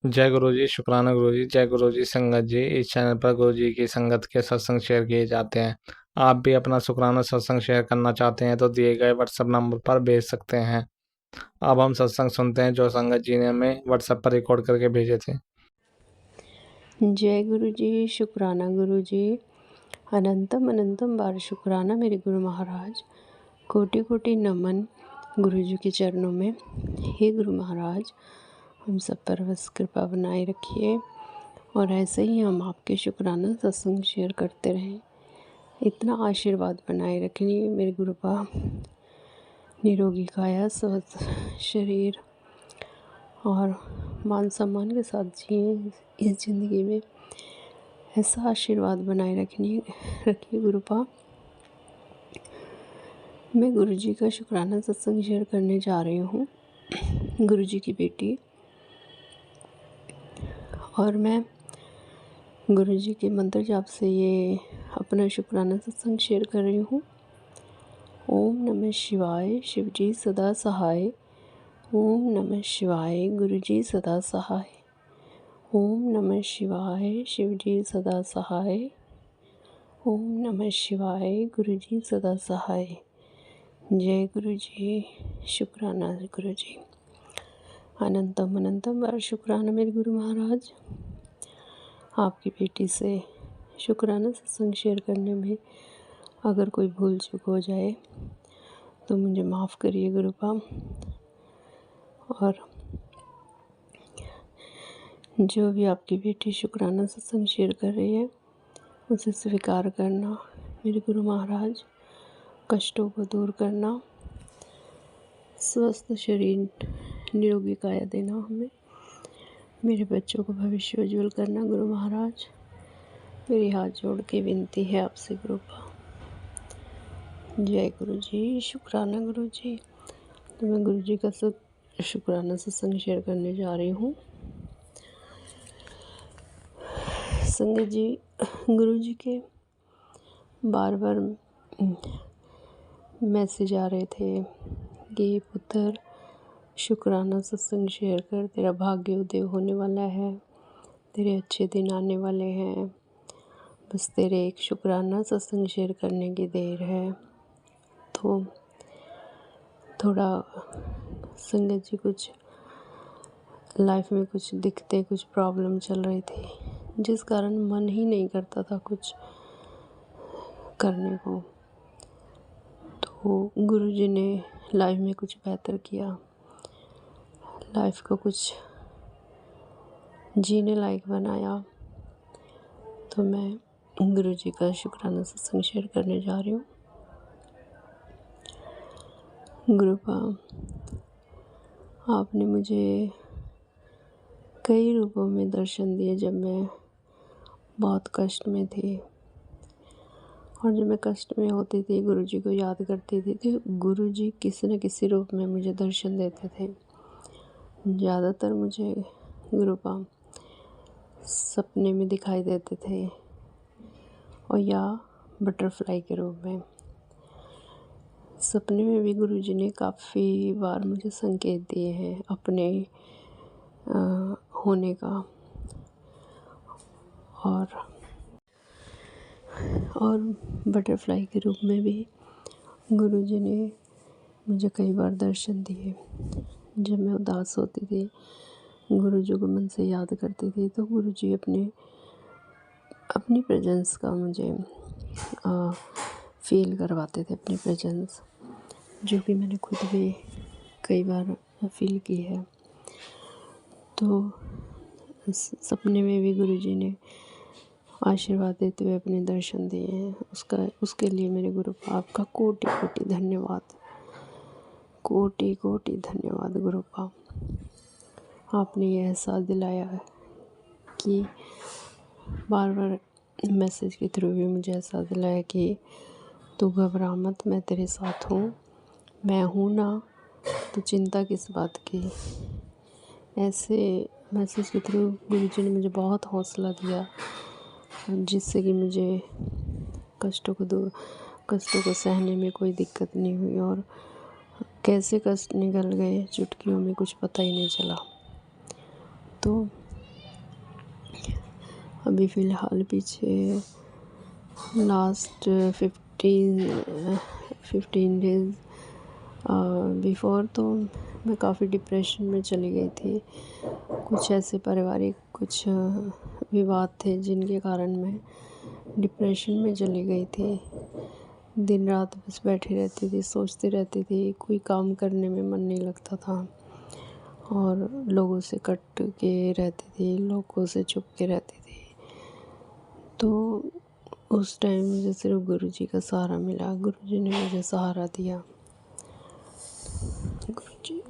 जय गुरु जी, शुक्राना गुरु जी। जय गुरु जी। संगत जी, इस चैनल पर गुरु जी की संगत के सत्संग शेयर किए जाते हैं। आप भी अपना शुक्राना सत्संग शेयर करना चाहते हैं तो दिए गए व्हाट्सएप नंबर पर भेज सकते हैं। अब हम सत्संग सुनते हैं जो संगत जी ने हमें व्हाट्सएप पर रिकॉर्ड करके भेजे थे। जय गुरु जी, शुक्राना गुरु जी। अनंतम अनंतम बार शुक्राना मेरे गुरु महाराज। कोटि कोटि नमन गुरु जी के चरणों में। हे गुरु महाराज, हम सब पर बस कृपा बनाए रखिए और ऐसे ही हम आपके शुक्राना सत्संग शेयर करते रहें। इतना आशीर्वाद बनाए रखिए मेरे गुरु का। निरोगी काया, स्वस्थ शरीर और मान सम्मान के साथ जिए इस ज़िंदगी में। ऐसा आशीर्वाद बनाए रखिए गुरुपा। मैं गुरु जी का शुक्राना सत्संग शेयर करने जा रही हूँ, गुरु जी की बेटी। और मैं गुरु जी के मंत्र जाप से ये अपना शुक्राना सत्संग शेयर कर रही हूँ। ओम नमः शिवाय, शिव जी सदा सहाय। ओम नमः शिवाय, गुरु जी सदा सहाय। ओम नमः शिवाय, शिव जी सदा सहाय। ओम नमः शिवाय, गुरु जी सदा सहाय। जय गुरु जी, शुक्राना गुरु जी। अनंतम अनंतम बार शुक्राना मेरे गुरु महाराज। आपकी बेटी से शुक्राना सत्संग शेयर करने में अगर कोई भूल चूक हो जाए तो मुझे माफ़ करिए गुरुपा। और जो भी आपकी बेटी शुक्राना सत्संग शेयर कर रही है उसे स्वीकार करना मेरे गुरु महाराज। कष्टों को दूर करना, स्वस्थ शरीर, निरोगी काया देना हमें। मेरे बच्चों को भविष्य उज्ज्वल करना गुरु महाराज। मेरी हाथ जोड़ के विनती है आपसे गुरुपा। जय गुरु जी, शुक्राना गुरु जी। तो मैं गुरु जी का शुक्राना सत्संग शेयर करने जा रही हूँ। संगत जी, गुरु जी के बार बार मैसेज आ रहे थे कि पुत्र शुक्राना सत्संग शेयर कर, तेरा भाग्य उदय होने वाला है, तेरे अच्छे दिन आने वाले हैं, बस तेरे एक शुक्राना सत्संग शेयर करने की देर है। तो थोड़ा संगत जी कुछ लाइफ में कुछ दिक्कतें, कुछ प्रॉब्लम चल रही थी जिस कारण मन ही नहीं करता था कुछ करने को। तो गुरुजी ने लाइफ में कुछ बेहतर किया, लाइफ को कुछ जीने लायक बनाया। तो मैं गुरुजी का शुक्राना सत्संग शेयर करने जा रही हूँ। गुरुपा, आपने मुझे कई रूपों में दर्शन दिए जब मैं बहुत कष्ट में थी। और जब मैं कष्ट में होती थी, गुरुजी को याद करती थी तो गुरुजी किसी न किसी रूप में मुझे दर्शन देते थे। ज़्यादातर मुझे गुरुपा सपने में दिखाई देते थे और या बटरफ्लाई के रूप में। सपने में भी गुरुजी ने काफ़ी बार मुझे संकेत दिए हैं अपने होने का। और बटरफ्लाई के रूप में भी गुरुजी ने मुझे कई बार दर्शन दिए। जब मैं उदास होती थी, गुरुजी को मन से याद करती थी तो गुरुजी अपनी प्रेजेंस का मुझे फील करवाते थे, अपनी प्रेजेंस, जो कि मैंने खुद भी कई बार फील की है। तो सपने में भी गुरुजी ने आशीर्वाद देते हुए अपने दर्शन दिए हैं। उसके लिए मेरे गुरु आपका कोटि कोटि धन्यवाद, कोटि कोटि धन्यवाद गुरुपा। आपने ये एहसास दिलाया है कि बार बार मैसेज के थ्रू भी मुझे एहसास दिलाया कि तू घबरा मत, मैं तेरे साथ हूँ, मैं हूँ ना, तो चिंता किस बात की। ऐसे मैसेज के थ्रू गुरुजी ने मुझे बहुत हौसला दिया जिससे कि मुझे कष्टों को सहने में कोई दिक्कत नहीं हुई। और कैसे कष्ट निकल गए चुटकियों में कुछ पता ही नहीं चला। तो अभी फ़िलहाल पीछे लास्ट 15 डेज़ बिफ़ोर तो मैं काफ़ी डिप्रेशन में चली गई थी। कुछ ऐसे पारिवारिक कुछ विवाद थे जिनके कारण मैं डिप्रेशन में चली गई थी। दिन रात बस बैठी रहती थी, सोचती रहती थी, कोई काम करने में मन नहीं लगता था और लोगों से कट के रहती थी, लोगों से छुप के रहती थी। तो उस टाइम मुझे सिर्फ गुरुजी का सहारा मिला, गुरुजी ने मुझे सहारा दिया। गुरुजी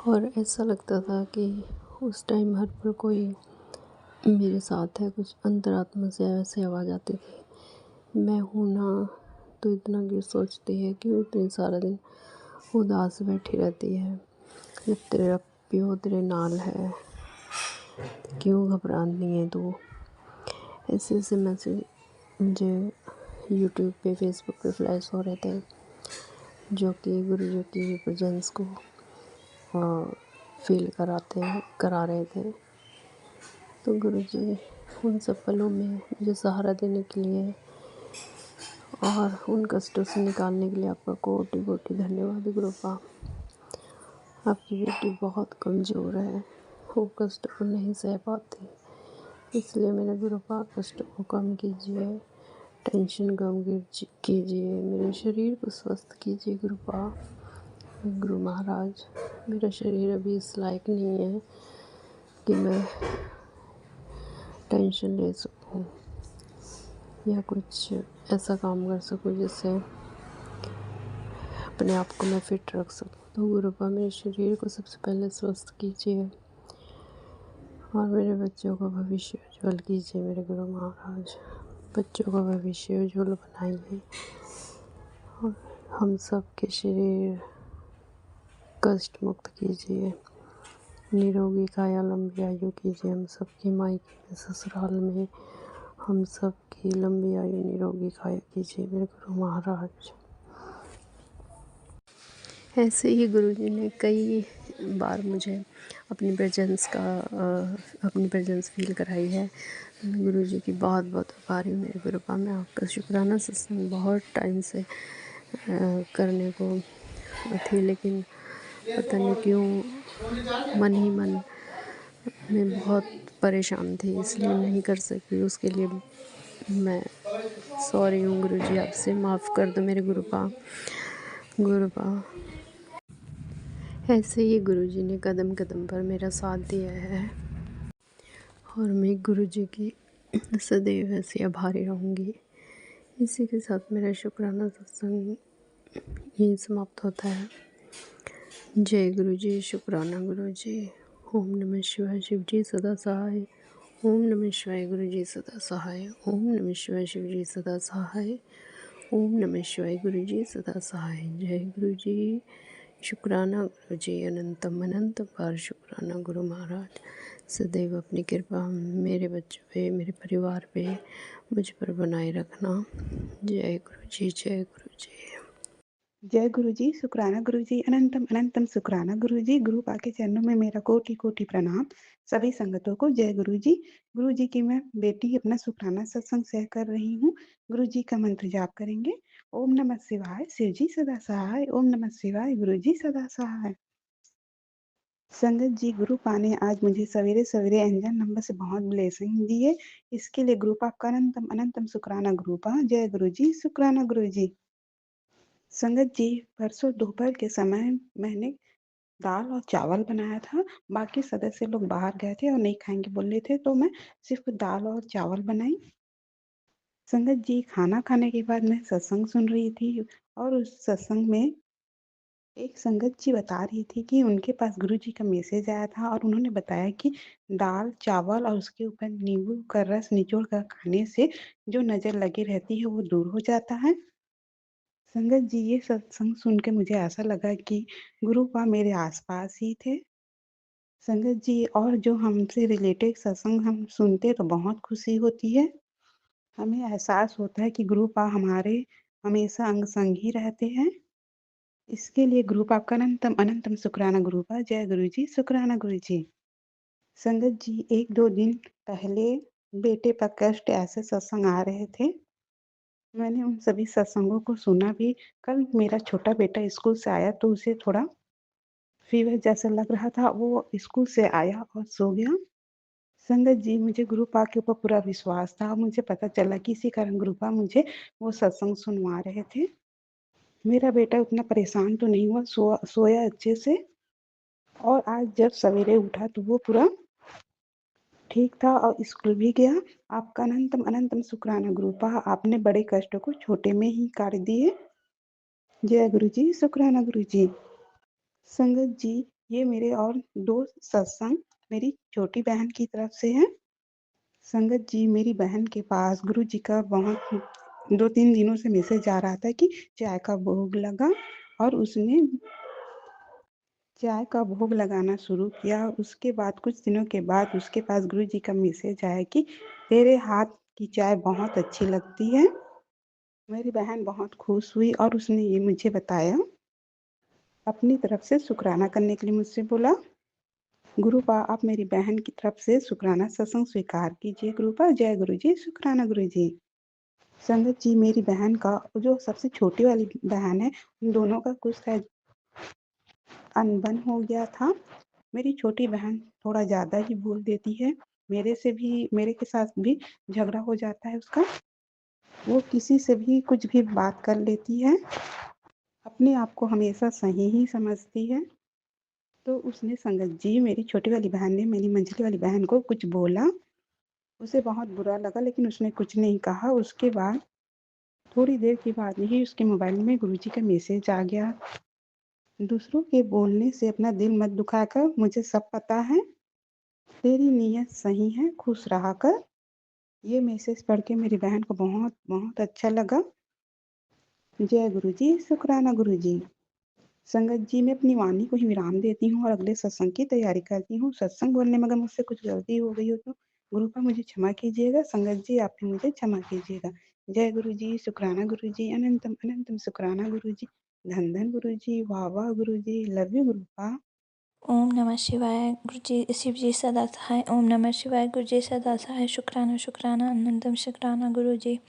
और ऐसा लगता था कि उस टाइम हर पल कोई मेरे साथ है, कुछ अंतरात्मा से ऐसी आवाज़ आती थी, मैं हूँ ना, तो इतना क्यों सोचती है, क्यों इतने सारा दिन उदास बैठी रहती है, जब तेरा प्यो तेरे नाल है, क्यों घबरानी है तू। ऐसे ऐसे मैसेज मुझे यूट्यूब पे फेसबुक पे फ्लैश हो रहे थे, जो कि गुरुजी की प्रेजेंस को फील करा रहे थे। तो गुरुजी उन सब पलों में मुझे सहारा देने के लिए और उन कष्टों से निकालने के लिए आपका कोटि कोटि धन्यवाद गुरुपा। आपकी बेटी बहुत कमज़ोर है, वो कष्ट को नहीं सह पाती, इसलिए मेरे गुरुपा कष्ट को कम कीजिए, टेंशन कम कीजिए, मेरे शरीर को स्वस्थ कीजिए गुरुपा। गुरु महाराज, मेरा शरीर अभी इस लायक नहीं है कि मैं टेंशन ले सकूं या कुछ ऐसा काम कर सकूं जिससे अपने आप को मैं फिट रख सकूं। तो गुरुपा मेरे शरीर को सबसे पहले स्वस्थ कीजिए और मेरे बच्चों का भविष्य उज्ज्वल कीजिए। मेरे गुरु महाराज, बच्चों का भविष्य उज्ज्वल बनाइए और हम सब के शरीर कष्ट मुक्त कीजिए, निरोगी काया लंबी आयु कीजिए। हम सब की मायके में ससुराल में हम सब की लंबी आयु निरोगी काया कीजिए मेरे गुरु महाराज। ऐसे ही गुरुजी ने कई बार मुझे अपनी प्रेजेंस फील कराई है। गुरुजी की बहुत बहुत आभारी हूँ मेरे गुरुपा। मैं आपका शुक्राना सत्संग बहुत टाइम से करने को थी, लेकिन पता नहीं क्यों मन ही मन में बहुत परेशान थी, इसलिए नहीं कर सकी। उसके लिए मैं सॉरी हूँ गुरुजी, आपसे माफ़ कर दो मेरे गुरुपा। ऐसे ही गुरुजी ने कदम कदम पर मेरा साथ दिया है और मैं गुरुजी की सदैव ऐसे आभारी रहूँगी। इसी के साथ मेरा शुक्राना सत्संग यहीं समाप्त होता है। जय गुरुजी, शुक्राना गुरुजी। ओम नमः शिवाय, शिव जी सदा सहाय। ओम नमः शिवाय, गुरुजी सदा सहाय। ओम नमः शिवाय, शिव जी सदा सहाय। ओम नमः शिवाय, गुरुजी सदा सहाय। जय गुरुजी, शुक्राना गुरुजी, अनंतम अनंत बार शुक्राना गुरु महाराज। सदैव अपनी कृपा मेरे बच्चों पे, मेरे परिवार पे, मुझ पर बनाए रखना। जय गुरुजी, जय गुरुजी। जय गुरु जी, शुक्राना गुरु जी, अनंतम अनंतम शुक्राना गुरु जी। गुरु पा के चरणों में मेरा कोटि कोटि प्रणाम। सभी संगतों को जय गुरु जी। गुरु जी की मैं बेटी अपना शुक्राना सत्संग शेयर कर रही हूँ। गुरु जी का मंत्र जाप करेंगे। ओम नमः शिवाय, शिव जी सदा सहाय। ओम नमः शिवाय, गुरु जी सदा सहाय। संगत जी, गुरु पा ने आज मुझे सवेरे सवेरे एंजल नंबर से बहुत ब्लेसिंग दी है। इसके लिए गुरु पा का अनंतम अनंतम शुक्राना गुरु पा। जय गुरु जी, शुक्राना गुरु जी। संगत जी, परसों दोपहर के समय मैंने दाल और चावल बनाया था। बाकी सदस्य लोग बाहर गए थे और नहीं खाएंगे बोल रहे थे, तो मैं सिर्फ दाल और चावल बनाई। संगत जी, खाना खाने के बाद मैं सत्संग सुन रही थी और उस सत्संग में एक संगत जी बता रही थी कि उनके पास गुरु जी का मैसेज आया था और उन्होंने बताया कि दाल चावल और उसके ऊपर नींबू का रस निचोड़ कर खाने से जो नज़र लगी रहती है वो दूर हो जाता है। संगत जी, ये सत्संग सुन के मुझे ऐसा लगा कि गुरु पा मेरे आसपास ही थे। संगत जी, और जो हमसे रिलेटेड सत्संग हम सुनते तो बहुत खुशी होती है। हमें एहसास होता है कि गुरु पा हमारे हमेशा अंग संग ही रहते हैं। इसके लिए गुरु पा का अनंतम अनंतम शुक्राना गुरु पा। जय गुरु जी, शुक्राना गुरु जी। संगत जी, 1-2 दिन पहले बेटे पर कष्ट ऐसे सत्संग आ रहे थे। मैंने उन सभी सत्संगों को सुना भी। कल मेरा छोटा बेटा स्कूल से आया तो उसे थोड़ा फ़ीवर जैसा लग रहा था। वो स्कूल से आया और सो गया। संगत जी, मुझे गुरुपा के ऊपर पूरा विश्वास था। मुझे पता चला कि इसी कारण गुरुपा मुझे वो सत्संग सुनवा रहे थे। मेरा बेटा उतना परेशान तो नहीं हुआ, सोया अच्छे से। और आज जब सवेरे उठा तो वो पूरा ठीक था और स्कूल भी गया। आपका अनंतम अनंतम शुक्राना गुरुपा, आपने बड़े कष्टों को छोटे में ही काट दिए। जय गुरु जी, शुक्राना गुरु जी। संगत जी, ये मेरे और 2 सत्संग मेरी छोटी बहन की तरफ से हैं। संगत जी, मेरी बहन के पास गुरु जी का बहुत 2-3 दिनों से मैसेज आ रहा था कि चाय का भोग लगा और उसने चाय का भोग लगाना शुरू किया। उसके बाद कुछ दिनों के बाद उसके पास गुरु जी का मैसेज आया कि तेरे हाथ की चाय बहुत अच्छी लगती है। मेरी बहन बहुत खुश हुई और उसने ये मुझे बताया। अपनी तरफ से शुक्राना करने के लिए मुझसे बोला, गुरुपा आप मेरी बहन की तरफ से शुक्राना सत्संग स्वीकार कीजिए। गुरुपा, जय गुरु जी, शुक्राना गुरु जी। संगत जी, मेरी बहन का जो सबसे छोटी वाली बहन है, उन दोनों का कुछ शायद अनबन हो गया था। मेरी छोटी बहन थोड़ा ज़्यादा ही बोल देती है। मेरे के साथ भी झगड़ा हो जाता है उसका। वो किसी से भी कुछ भी बात कर लेती है। अपने आप को हमेशा सही ही समझती है। तो उसने संगत जी, मेरी छोटी वाली बहन ने मेरी मंझली वाली बहन को कुछ बोला। उसे बहुत बुरा लगा लेकिन उसने कुछ नहीं कहा। उसके बाद थोड़ी देर के बाद ही उसके मोबाइल में गुरुजी का मैसेज आ गया। दूसरों के बोलने से अपना दिल मत दुखाकर, मुझे सब पता है। तेरी नीयत सही है, खुश रहा कर। ये मैसेज पढ़ के मेरी बहन को बहुत बहुत अच्छा लगा। जय गुरु जी, शुक्राना गुरु जी। संगत जी, मैं अपनी वाणी को ही विराम देती हूँ और अगले सत्संग की तैयारी करती हूँ। सत्संग बोलने में अगर मुझसे कुछ गलती हो गई हो तो गुरुपा मुझे क्षमा कीजिएगा। संगत जी, आप भी मुझे क्षमा कीजिएगा। जय गुरु जी, शुक्राना गुरु जी, अनंतम अनंतम शुक्राना गुरु जी। धन धन गुरु जी, वाह वाह गुरु जी, लव यू गुरुपा। ओम नमः शिवाय। गुरु जी शिव जी सदा सहाय। ओम नमः शिवाय। गुरु जी सदा सहाय। शुक्राना शुक्राना अनंतम शुक्राना गुरु जी।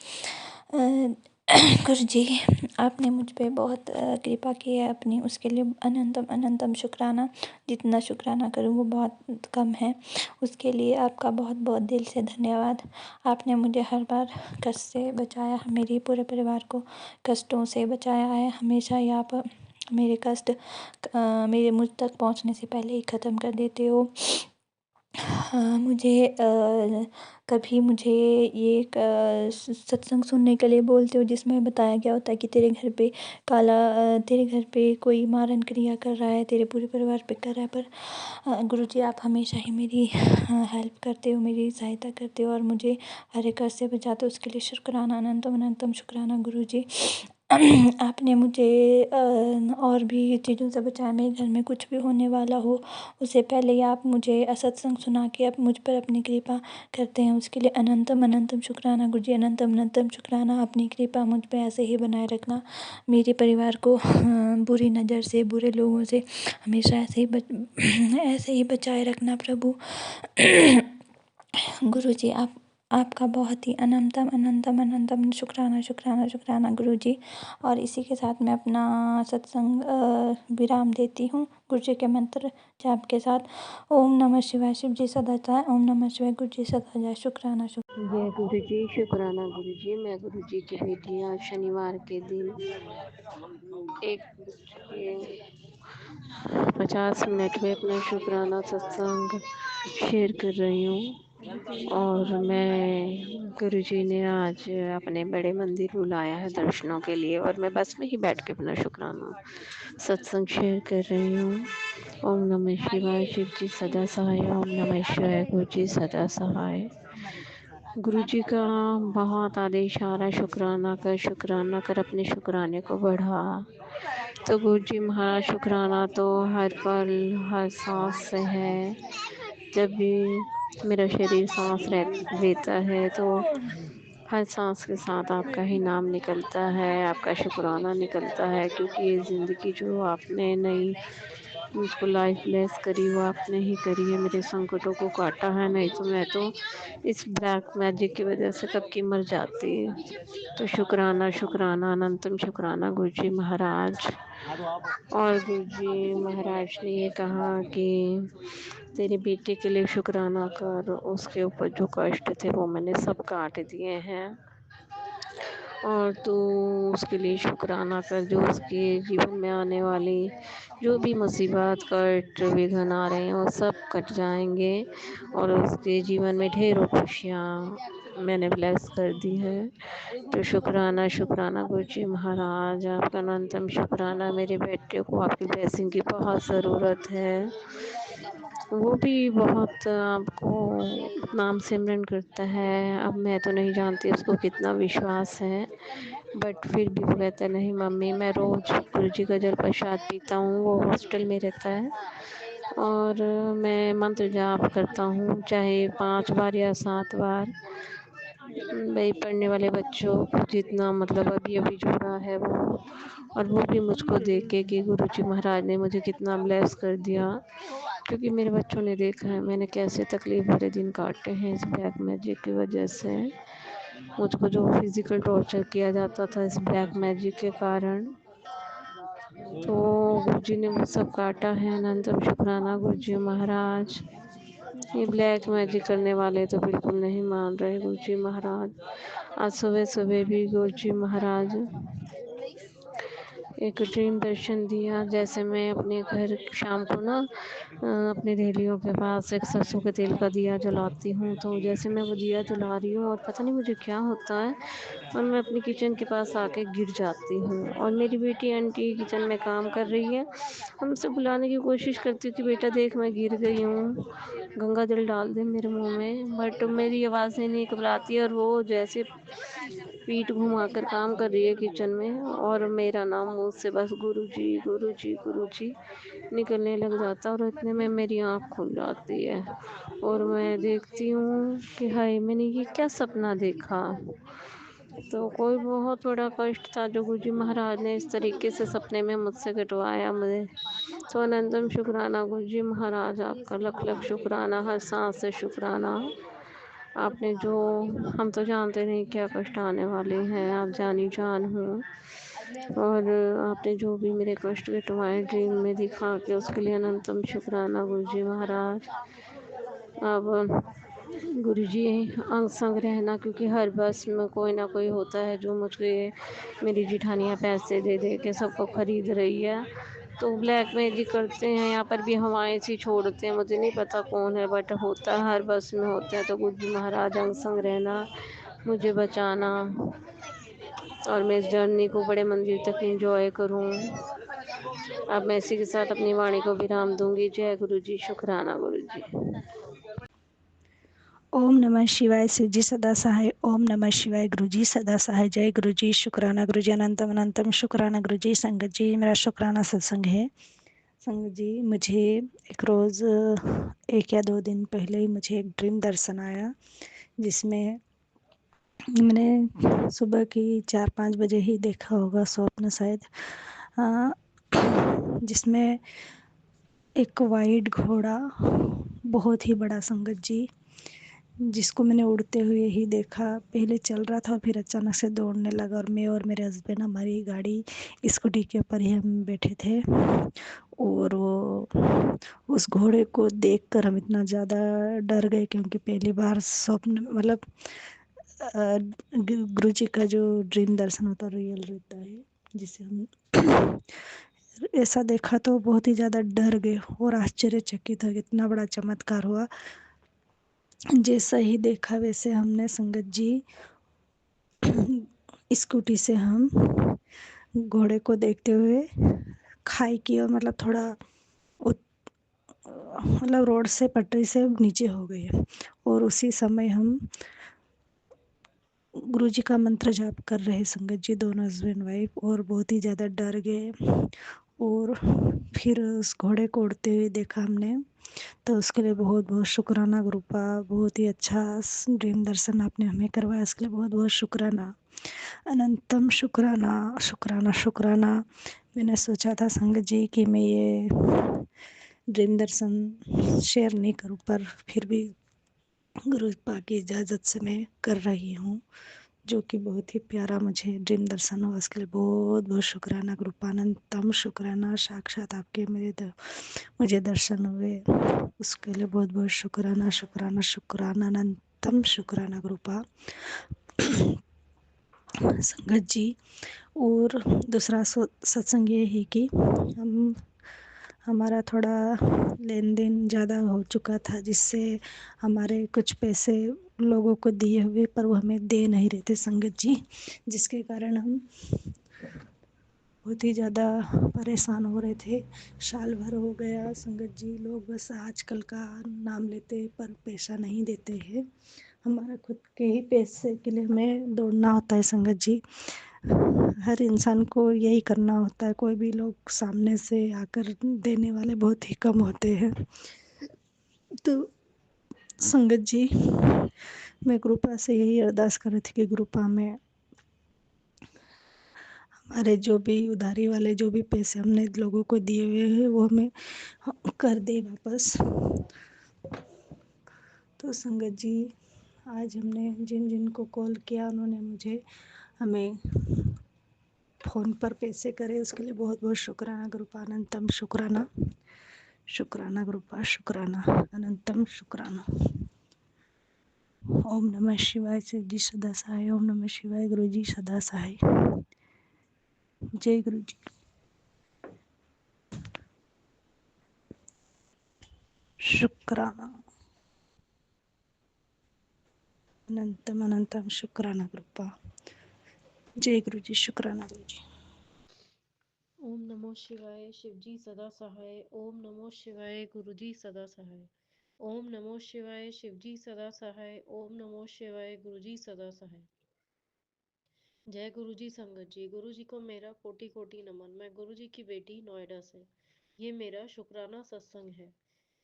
गुरु जी, आपने मुझ पे बहुत कृपा की है अपनी, उसके लिए अनंतम अनंतम शुक्राना। जितना शुक्राना करूँ वो बहुत कम है। उसके लिए आपका बहुत बहुत दिल से धन्यवाद। आपने मुझे हर बार कष्ट से बचाया, मेरे पूरे परिवार को कष्टों से बचाया है। हमेशा ही आप मेरे कष्ट मेरे मुझ तक पहुंचने से पहले ही ख़त्म कर देते हो। कभी मुझे ये एक सत्संग सुनने के लिए बोलते हो जिसमें बताया गया होता है कि तेरे घर पे कोई मारन क्रिया कर रहा है, तेरे पूरे परिवार पे कर रहा है, पर गुरुजी आप हमेशा ही मेरी हेल्प करते हो, मेरी सहायता करते हो और मुझे हर एक कष्ट से बचाते हो। उसके लिए शुक्राना, अनंतम अनंतम शुक्राना गुरुजी। आपने मुझे और भी चीज़ों से बचाया। मेरे घर में कुछ भी होने वाला हो उससे पहले ही आप मुझे सत्संग सुना के आप मुझ पर अपनी कृपा करते हैं। उसके लिए अनंतम अनंतम शुक्राना गुरुजी, अनंतम अनंतम शुक्राना। अपनी कृपा मुझ पे ऐसे ही बनाए रखना। मेरे परिवार को बुरी नज़र से, बुरे लोगों से हमेशा ऐसे ही बचाए रखना प्रभु। गुरुजी आपका बहुत ही अनंतम अनंतम अनंतम शुक्राना शुक्राना शुक्राना गुरुजी। और इसी के साथ मैं अपना सत्संग विराम देती हूँ गुरुजी के मंत्र जाप के साथ। ओम नमः शिवाय। शिव जी सदा चाहे। ओम नमः शिवाय। गुरुजी सदा जाए। शुक्राना शुक्राना। जय गुरु जी, शुक्राना गुरु जी। मैं गुरु जी की बेटी आज शनिवार के दिन 1:50 में अपना शुक्राना सत्संग शेयर कर रही हूँ। और मैं गुरु जी ने आज अपने बड़े मंदिर बुलाया है दर्शनों के लिए और मैं बस में ही बैठ के अपना शुक्राना सत्संग शेयर कर रही हूँ। ओम नमः शिवाय। शिव जी सदा सहाय। ओम नमः शिवाय। गुरु जी सदा सहाय। गुरु जी का बहुत आदेश आ रहा है, शुक्राना कर अपने शुक्राने को बढ़ा। तो गुरु जी महाराज शुक्राना तो हर पल हर सांस से है। जब भी मेरा शरीर सांस लेता है तो हर सांस के साथ आपका ही नाम निकलता है, आपका शुक्राना निकलता है, क्योंकि ये ज़िंदगी जो आपने नई मुझको लाइफ ब्लेस करी वो आपने ही करी है, मेरे संकटों को काटा है, नहीं तो मैं तो इस ब्लैक मैजिक की वजह से कब की मर जाती। तो शुक्राना शुक्राना अनंतम शुक्राना गुरुजी महाराज। और गुरुजी महाराज ने ये कहा कि तेरे बेटे के लिए शुक्राना कर, उसके ऊपर जो कष्ट थे वो मैंने सब काट दिए हैं, और तू उसके लिए शुक्राना कर, जो उसके जीवन में आने वाली जो भी मुसीबत कष्ट विघ्न आ रहे हैं वो सब कट जाएंगे, और उसके जीवन में ढेरों खुशियाँ मैंने ब्लेस कर दी है। तो शुक्राना शुक्राना गुरुजी महाराज, आपका अनंतम शुक्राना। मेरे बेटे को आपकी ब्लेसिंग की बहुत ज़रूरत है, वो भी बहुत आपको नाम सिमरन करता है। अब मैं तो नहीं जानती उसको कितना विश्वास है, बट फिर भी वो कहता है नहीं मम्मी, मैं रोज़ गुरुजी का जल प्रसाद पीता हूँ। वो हॉस्टल में रहता है और मैं मंत्र जाप करता हूँ, चाहे 5 बार या 7 बार। भाई पढ़ने वाले बच्चों को जितना मतलब अभी अभी जुड़ा है वो, और वो भी मुझको देख के कि गुरुजी महाराज ने मुझे कितना ब्लेस कर दिया, क्योंकि मेरे बच्चों ने देखा है मैंने कैसे तकलीफ भरे दिन काटे हैं इस ब्लैक मैजिक की वजह से। मुझको जो फिज़िकल टॉर्चर किया जाता था इस ब्लैक मैजिक के कारण, तो गुरुजी ने वो सब काटा है। अनंतम शुक्राना गुरुजी महाराज। ये ब्लैक मैजिक करने वाले तो बिल्कुल नहीं मान रहे गुरुजी महाराज। आज सुबह सुबह भी गुरुजी महाराज एक ड्रीम दर्शन दिया, जैसे मैं अपने घर शाम को ना अपने रेलियों के पास एक सरसों के तेल का दिया जलाती हूँ, तो जैसे मैं वो दिया जला रही हूँ और पता नहीं मुझे क्या होता है, और मैं अपनी किचन के पास आके गिर जाती हूँ, और मेरी बेटी आंटी किचन में काम कर रही है, हम उसे बुलाने की कोशिश करती हूँ कि बेटा देख मैं गिर गई हूँ, गंगा जल डाल दे मेरे मुंह में, बट मेरी आवाज़ें नहीं घबराती, और वो जैसे पीठ घुमाकर काम कर रही है किचन में, और मेरा नाम मुँह से बस गुरुजी गुरुजी गुरुजी निकलने लग जाता, और इतने में मेरी आँख खुल जाती है और मैं देखती हूँ कि हाय मैंने ये क्या सपना देखा। तो कोई बहुत बड़ा कष्ट था जो गुरुजी महाराज ने इस तरीके से सपने में मुझसे कटवाया मुझे। तो अनंतम शुक्राना गुरुजी महाराज, आपका लख लख शुक्राना, हर सांस से शुक्राना। आपने जो, हम तो जानते नहीं क्या कष्ट आने वाले हैं, आप जानी जान हो, और आपने जो भी मेरे कष्ट कटवाए ड्रीम में दिखा के, उसके लिए अनंतम शुक्राना गुरुजी महाराज। अब गुरुजी अंग संग रहना, क्योंकि हर बस में कोई ना कोई होता है जो मुझे, मेरी जिठानियाँ पैसे दे दे के सबको खरीद रही है, तो ब्लैक मैजिक करते हैं, यहाँ पर भी हवाएं सी छोड़ते हैं, मुझे नहीं पता कौन है बट होता है, हर बस में होता है। तो गुरुजी महाराज अंग संग रहना, मुझे बचाना, और मैं इस जर्नी को बड़े मंजिल तक एंजॉय करूँ। अब मैं इसी के साथ अपनी वाणी को विराम दूंगी। जय गुरुजी, शुक्राना गुरुजी। ओम नमः शिवाय शिवजी सदा सहाय। ओम नमः शिवाय गुरुजी सदा सहाय। जय गुरुजी, शुक्राना गुरुजी, अनंतम अनंतम शुक्राना गुरुजी। संगत जी, मेरा शुक्राना सत्संग है। संगत जी, मुझे एक रोज़ 1 या 2 दिन पहले ही मुझे एक ड्रीम दर्शन आया, जिसमें मैंने सुबह की 4-5 बजे ही देखा होगा स्वप्न शायद, जिसमें एक वाइट घोड़ा, बहुत ही बड़ा संगत जी, जिसको मैंने उड़ते हुए ही देखा। पहले चल रहा था और फिर अचानक से दौड़ने लगा, और मैं और मेरे हस्बैंड हमारी गाड़ी स्कूटी के ऊपर ही हम बैठे थे, और वो उस घोड़े को देखकर हम इतना ज़्यादा डर गए, क्योंकि पहली बार स्वप्न मतलब गुरु जी का जो ड्रीम दर्शन होता है रियल रहता है, जिसे हम ऐसा देखा तो बहुत ही ज़्यादा डर गए और आश्चर्यचकित हो, इतना बड़ा चमत्कार हुआ। जैसा ही देखा वैसे हमने संगत जी स्कूटी से हम घोड़े को देखते हुए खाई की और मतलब थोड़ा मतलब रोड से पटरी से नीचे हो गए, और उसी समय हम गुरुजी का मंत्र जाप कर रहे संगत जी, दोनों हस्बैंड वाइफ, और बहुत ही ज़्यादा डर गए। और फिर उस घोड़े को उड़ते हुए देखा हमने, तो उसके लिए बहुत बहुत शुक्राना गुरुपा। बहुत ही अच्छा ड्रीम दर्शन आपने हमें करवाया, इसके लिए बहुत बहुत शुक्राना। अनंतम शुक्राना शुक्राना शुक्राना। मैंने सोचा था संगत जी कि मैं ये ड्रीम दर्शन शेयर नहीं करूं, पर फिर भी गुरु पाक की इजाज़त से मैं कर रही हूँ, जो कि बहुत ही प्यारा मुझे ड्रीम दर्शन हुआ। उसके लिए बहुत बहुत शुक्राना गुरुपानंतम शुक्राना। साक्षात आपके मुझे दर्शन हुए, उसके लिए बहुत बहुत शुक्राना शुक्राना शुक्राना अनंतम शुक्राना गुरुपा संगत जी। और दूसरा सत्संग ये है कि हमारा थोड़ा लेन देन ज़्यादा हो चुका था, जिससे हमारे कुछ पैसे लोगों को दिए हुए पर वो हमें दे नहीं रहे थे संगत जी, जिसके कारण हम बहुत ही ज़्यादा परेशान हो रहे थे। साल भर हो गया संगत जी, लोग बस आजकल का नाम लेते पर पैसा नहीं देते हैं। हमारा खुद के ही पैसे के लिए हमें दौड़ना होता है संगत जी। हर इंसान को यही करना होता है, कोई भी लोग सामने से आकर देने वाले बहुत ही कम होते हैं। तो संगत जी, मैं कृपा से यही अरदास कर रही थी कि कृपा में हमारे जो भी उधारी वाले जो भी पैसे हमने लोगों को दिए हुए हैं वो हमें कर दे वापस। तो संगत जी, आज हमने जिन जिन को कॉल किया उन्होंने मुझे हमें फ़ोन पर पैसे करे, उसके लिए बहुत बहुत शुक्राना गुरुपा अनंतम शुक्राना शुक्राना गुरुपा शुक्राना अनंतम शुक्राना। ओम नमः शिवाय। शिव जी सदा सहाय। ओम नमः शिवाय। गुरु जी सदा सहाय। जय गुरु जी। शुक्राना अनंतम अनंतम शुक्राना गुरुपा। जय गुरु जी। शुक्राना गुरु जी। ओम नमो शिवाय। शिवजी सदा सहाय। ओम नमो शिवाय। गुरुजी सदा सहाय। ओम नमो शिवाय। शिवजी सदा सहाय। ओम नमो शिवाय। गुरुजी सदा सहाय। जय गुरुजी संगत जी। गुरुजी को मेरा कोटि कोटि नमन। मैं गुरुजी की बेटी नोएडा से। ये मेरा शुक्राना सत्संग है।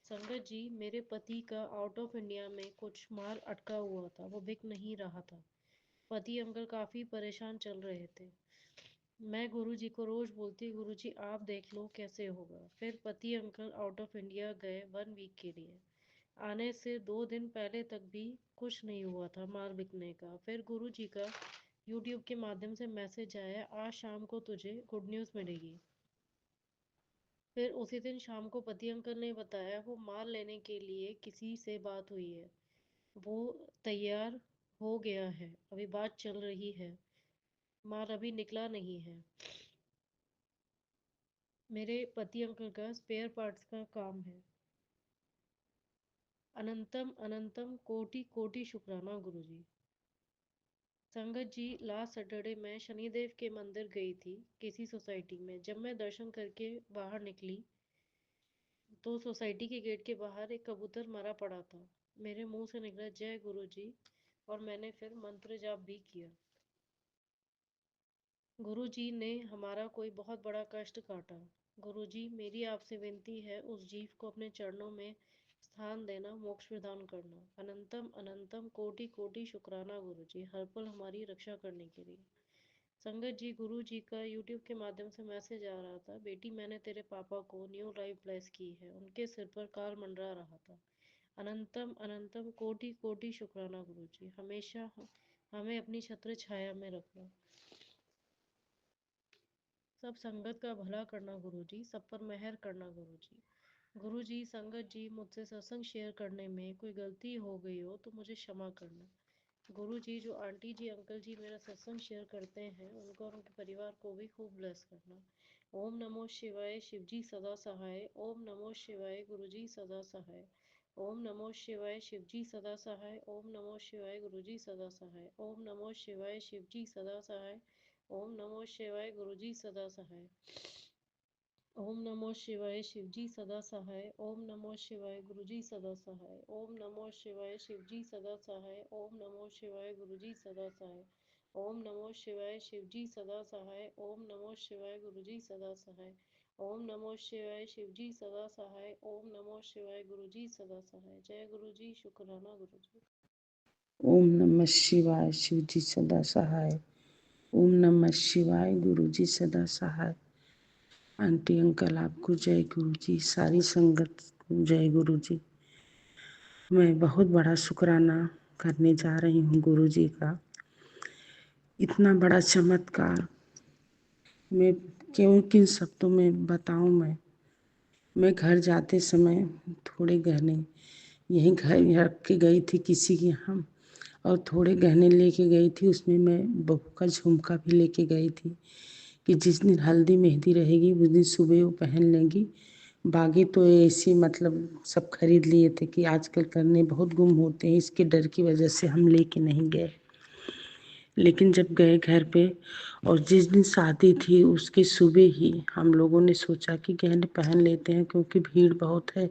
संगत जी, मेरे पति का आउट ऑफ इंडिया में कुछ माल अटका हुआ था, वो बिक नहीं रहा था। पति अंकल काफ़ी परेशान चल रहे थे। मैं गुरुजी को रोज़ बोलती, गुरुजी आप देख लो कैसे होगा। फिर पति अंकल आउट ऑफ इंडिया गए 1 वीक के लिए। आने से 2 दिन पहले तक भी कुछ नहीं हुआ था माल बिकने का। फिर गुरुजी का यूट्यूब के माध्यम से मैसेज आया, आज शाम को तुझे गुड न्यूज़ मिलेगी। फिर उसी दिन शाम को पति अंकल ने बताया वो माल लेने के लिए किसी से बात हुई है, वो तैयार हो गया है, अभी बात चल रही है, माल अभी निकला नहीं है। मेरे पति अंकल का स्पेयर पार्ट्स का काम है। अनंतम अनंतम कोटि कोटि शुक्राना गुरुजी। संगत जी, लास्ट सैटरडे मैं शनिदेव के मंदिर गई थी किसी सोसाइटी में। जब मैं दर्शन करके बाहर निकली तो सोसाइटी के गेट के बाहर एक कबूतर मरा पड़ा था। मेरे मुंह से निकला जय गुरुजी और मैंने फिर मंत्र जाप भी किया। गुरुजी ने हमारा कोई बहुत बड़ा कष्ट काटा। गुरुजी, मेरी आपसे विनती है उस जीव को अपने चरणों में स्थान देना, मोक्ष प्रदान करना। अनंतम अनंतम कोटि कोटि शुक्राना गुरुजी, हर पल हमारी रक्षा करने के लिए। संगत जी, गुरु जी का यूट्यूब के माध्यम से मैसेज आ रहा था, बेटी मैंने तेरे पापा को न्यू लाइफ ब्लेस की है, उनके सिर पर काल मंडरा रहा था। अनंतम अनंतम कोटि कोटि शुक्राना गुरु जी, हमेशा हमें अपनी छत्र छाया में रखना। सब संगत का भला करना गुरु जी, सब पर मेहर करना गुरु जी। गुरु जी, संगत जी, मुझसे सत्संग शेयर करने में कोई गलती हो गई हो तो मुझे क्षमा करना। गुरु जी, जो आंटी जी अंकल जी मेरा सत्संग शेयर करते हैं उनको और उनके परिवार को भी खूब ब्लेस करना। ओम नमो शिवाय। शिवजी सदा सहाय। ओम नमो शिवाय। गुरुजी सदा सहाय। ओम नमो शिवाय। शिवजी सदा सहाय। ओम नमो शिवाय। गुरुजी सदा सहाय। ओम नमो शिवाय। शिवजी सदा सहाय। ओम नमो शिवाय। गुरुजी सदा सहाय। ओम नमो शिवाय। शिवजी सदा सहाय। ओम नमो शिवाय। गुरुजी सदा सहाय। ओम नमो शिवाय। शिवजी सदा सहाय। ओम नमो शिवाय। गुरुजी सदा सहाय। ओम नमो शिवाय। शिवजी सदा सहाय। ओम नमो शिवाय। गुरुजी सदा सहाय। ओम नमो शिवाय। शिवजी सदा सहाय। ओम नमो शिवाय। गुरुजी सदा सहाय। जय गुरुजी। शुक्राना गुरुजी। ओम नमः शिवाय। शिव जी सदा सहाय। ओम नमः शिवाय। गुरु जी सदा सहाय। आंटी अंकल आपको जय गुरु जी, सारी संगत को जय गुरु जी। मैं बहुत बड़ा शुक्राना करने जा रही हूँ गुरु जी का। इतना बड़ा चमत्कार मैं क्यों किन शब्दों में बताऊँ। मैं घर जाते समय थोड़े गहने यहीं घर रख के गई थी किसी के यहाँ, और थोड़े गहने लेके गई थी। उसमें मैं बहू का झुमका भी लेके गई थी कि जिस दिन हल्दी मेहंदी रहेगी उस दिन सुबह वो पहन लेंगी। बाकी तो ऐसी मतलब सब खरीद लिए थे कि आजकल करने बहुत गुम होते हैं, इसके डर की वजह से हम लेके नहीं गए। लेकिन जब गए घर पे और जिस दिन शादी थी उसके सुबह ही हम लोगों ने सोचा कि गहने पहन लेते हैं, क्योंकि भीड़ बहुत है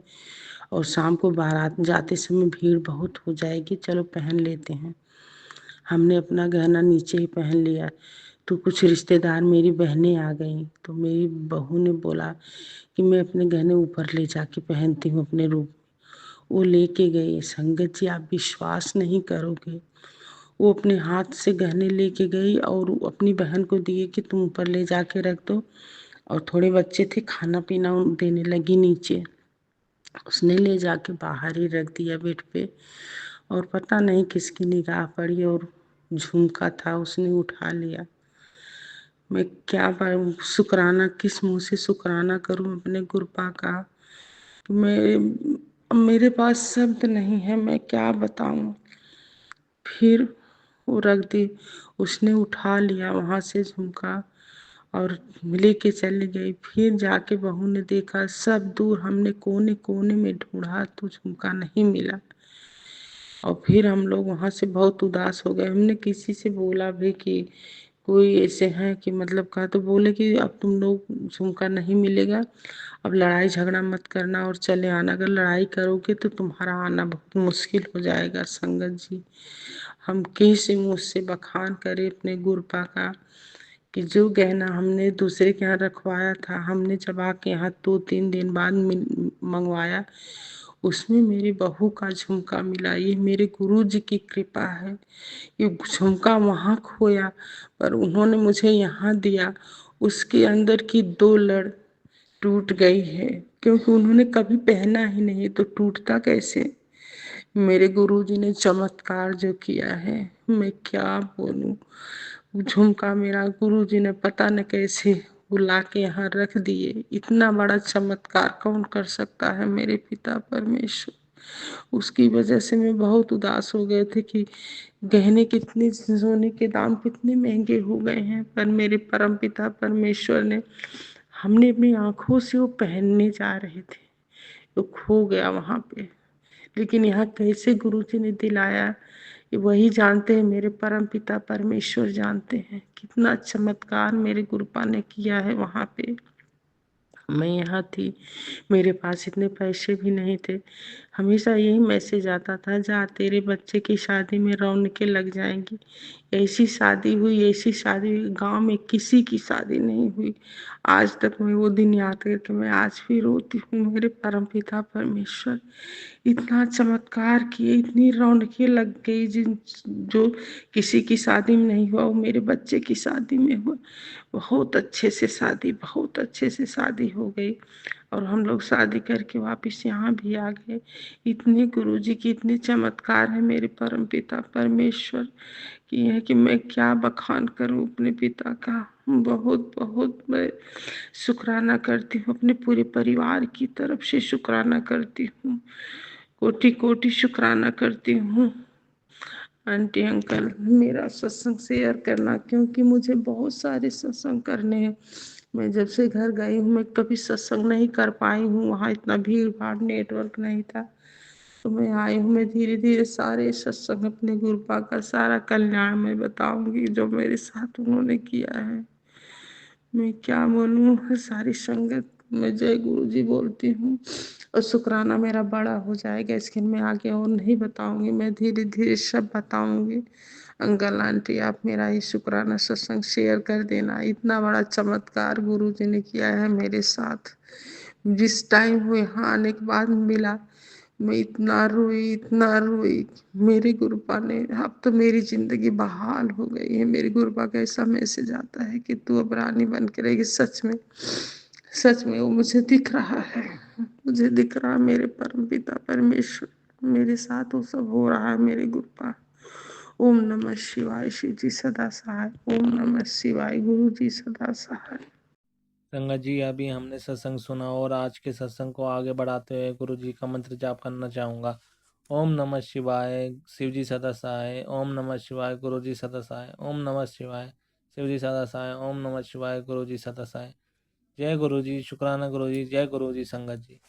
और शाम को बारात जाते समय भीड़ बहुत हो जाएगी, चलो पहन लेते हैं। हमने अपना गहना नीचे ही पहन लिया तो कुछ रिश्तेदार मेरी बहनें आ गईं, तो मेरी बहू ने बोला कि मैं अपने गहने ऊपर ले जाके पहनती हूँ अपने रूम। वो लेके गई। संगत जी आप विश्वास नहीं करोगे, वो अपने हाथ से गहने लेके गई और अपनी बहन को दिए कि तुम ऊपर ले जाके रख दो, और थोड़े बच्चे थे खाना पीना देने लगी नीचे। उसने ले जाके बाहर ही रख दिया बेड पे, और पता नहीं किसकी निगाह पड़ी और झुमका था उसने उठा लिया। मैं क्या शुक्राना किस मुंह से शुक्राना करूं अपने गुरपा का। मेरे पास शब्द नहीं है, मैं क्या बताऊं। फिर वो रख दी, उसने उठा लिया वहाँ से झुमका और लेके चली गई। फिर जाके बहू ने देखा, सब दूर हमने कोने कोने में ढूंढा तो झुमका नहीं मिला। और फिर हम लोग वहाँ से बहुत उदास हो गए। हमने किसी से बोला भी कि कोई ऐसे हैं कि मतलब कहा, तो बोले कि अब तुम लोग झुमका नहीं मिलेगा, अब लड़ाई झगड़ा मत करना और चले आना। अगर लड़ाई करोगे तो तुम्हारा आना बहुत मुश्किल हो जाएगा। संगत जी हम कैसे मुँह से बखान करें अपने गुरपा का कि जो गहना हमने दूसरे के यहाँ रखवाया था, हमने जब आके यहाँ 2-3 दिन बाद मंगवाया, उसमें मेरी बहू का झुमका मिला। ये मेरे गुरु जी की कृपा है। ये झुमका वहाँ खोया पर उन्होंने मुझे यहाँ दिया। उसके अंदर की 2 लड़ टूट गई है, क्योंकि उन्होंने कभी पहना ही नहीं तो टूटता कैसे। मेरे गुरुजी ने चमत्कार जो किया है मैं क्या बोलूं। झुमका मेरा गुरुजी ने पता न कैसे बुला के यहाँ रख दिए। इतना बड़ा चमत्कार कौन कर सकता है मेरे पिता परमेश्वर। उसकी वजह से मैं बहुत उदास हो गए थे कि गहने कितने, सोने के दाम कितने महंगे हो गए हैं, पर मेरे परम पिता परमेश्वर ने, हमने अपनी आंखों से वो पहनने जा रहे थे, वो खो गया वहाँ पे। लेकिन यहाँ कैसे गुरुजी ने दिलाया ये वही जानते हैं, मेरे परम पिता परमेश्वर जानते हैं कितना चमत्कार मेरे गुरुपा ने किया है वहाँ पे। मैं यहाँ थी, मेरे पास इतने पैसे भी नहीं थे। हमेशा यही मैसेज आता था, जा तेरे बच्चे की शादी में रौनकें लग जाएंगी। ऐसी शादी हुई, ऐसी शादी हुई, गांव में किसी की शादी नहीं हुई। आज तक मैं वो दिन याद करके मैं आज भी रोती हूँ। मेरे परमपिता परमेश्वर इतना चमत्कार किए, इतनी रौनकें लग गई जो किसी की शादी में नहीं हुआ वो मेरे बच्चे की शादी में हुआ। बहुत अच्छे से शादी, बहुत अच्छे से शादी हो गई और हम लोग शादी करके वापस यहाँ भी आ गए। इतने गुरुजी की इतने चमत्कार है मेरे परम पिता परमेश्वर की है कि मैं क्या बखान करूं अपने पिता का। बहुत बहुत मैं शुक्राना करती हूँ, अपने पूरे परिवार की तरफ से शुक्राना करती हूँ, कोटि कोटि शुक्राना करती हूँ। आंटी अंकल मेरा सत्संग शेयर करना, क्योंकि मुझे बहुत सारे सत्संग करने हैं। मैं जब से घर गई हूँ मैं कभी सत्संग नहीं कर पाई हूँ, वहाँ इतना भीड़ भाड़ नेटवर्क नहीं था। तो मैं आई हूँ, मैं धीरे धीरे सारे सत्संग अपने गुरुपा का सारा कल्याण मैं बताऊंगी जो मेरे साथ उन्होंने किया है। मैं क्या बोलूँ, सारी संगत में जय गुरु जी बोलती हूँ और शुक्राना मेरा बड़ा हो जाएगा। इसके मैं आगे और नहीं बताऊंगी, मैं धीरे धीरे सब बताऊंगी। अंकल आंटी आप मेरा ही शुक्राना सत्संग शेयर कर देना। इतना बड़ा चमत्कार गुरु जी ने किया है मेरे साथ। जिस टाइम वो यहाँ आने के बाद मिला मैं इतना रोई। मेरे गुरुपा ने, अब तो मेरी जिंदगी बहाल हो गई है। मेरे गुरुपा का ऐसा मैसेज आता है कि तू अब रानी बन के रहेगी। सच में वो मुझे दिख रहा है। मुझे दिख रहा है मेरे परम पिता परमेश्वर मेरे साथ वो सब हो रहा है। मेरे गुरुपा ओम नमः शिवाय। शिव जी सदा सहाय। ओम नमः शिवाय। गुरु जी सदा सहाय। संगत जी, अभी हमने सत्संग सुना और आज के सत्संग को आगे बढ़ाते हुए गुरु जी का मंत्र जाप करना चाहूँगा। ओम नमः शिवाय, शिव जी सदा सहाय। ओम नमः शिवाय, गुरु जी सदा सहाय। ओम नमः शिवाय, शिव जी सदा सहाय। ओम नमः शिवाय, गुरु जी सदा सहाय। जय गुरु जी, शुक्राना गुरु जी, जय गुरु जी संगत जी।